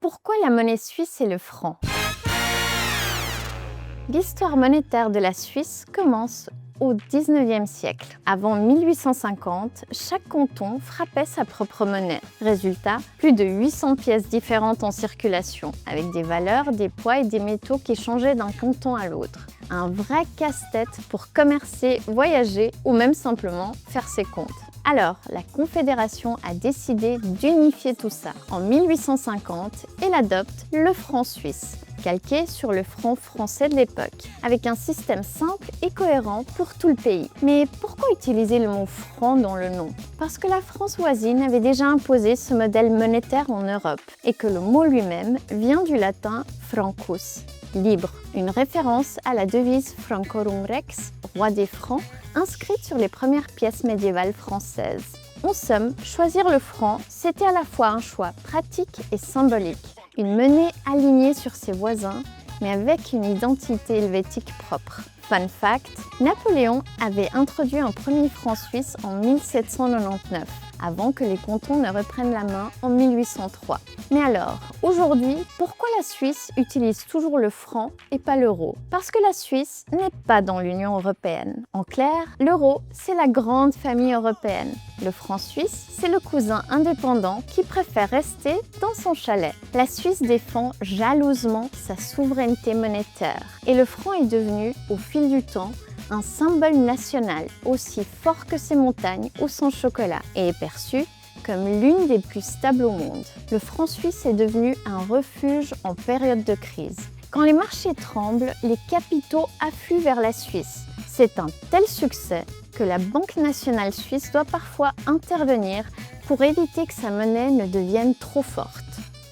pourquoi la monnaie suisse est le franc? L'histoire monétaire de la Suisse commence au XIXe siècle. Avant 1850, chaque canton frappait sa propre monnaie. Résultat, plus de 800 pièces différentes en circulation, avec des valeurs, des poids et des métaux qui changeaient d'un canton à l'autre. Un vrai casse-tête pour commercer, voyager ou même simplement faire ses comptes. Alors, la Confédération a décidé d'unifier tout ça. En 1850, elle adopte le franc suisse, calqué sur le franc français de l'époque, avec un système simple et cohérent pour tout le pays. Mais pourquoi utiliser le mot franc dans le nom? Parce que la France voisine avait déjà imposé ce modèle monétaire en Europe, et que le mot lui-même vient du latin francus, libre, une référence à la devise Francorum Rex, roi des francs, inscrite sur les premières pièces médiévales françaises. En somme, choisir le franc, c'était à la fois un choix pratique et symbolique. Une monnaie alignée sur ses voisins, mais avec une identité helvétique propre. Fun fact, Napoléon avait introduit un premier franc suisse en 1799, avant que les cantons ne reprennent la main en 1803. Mais alors, aujourd'hui, pourquoi la Suisse utilise toujours le franc et pas l'euro? Parce que la Suisse n'est pas dans l'Union européenne. En clair, l'euro, c'est la grande famille européenne. Le franc suisse, c'est le cousin indépendant qui préfère rester dans son chalet. La Suisse défend jalousement sa souveraineté monétaire. Et le franc est devenu, au fil du temps, un symbole national aussi fort que ses montagnes ou son chocolat et est perçu comme l'une des plus stables au monde. Le franc suisse est devenu un refuge en période de crise. Quand les marchés tremblent, les capitaux affluent vers la Suisse. C'est un tel succès que la Banque nationale suisse doit parfois intervenir pour éviter que sa monnaie ne devienne trop forte,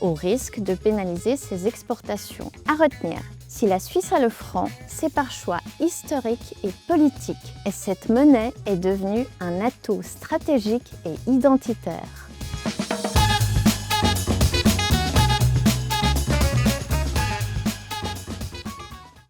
au risque de pénaliser ses exportations. À retenir, si la Suisse a le franc, c'est par choix historique et politique. Et cette monnaie est devenue un atout stratégique et identitaire.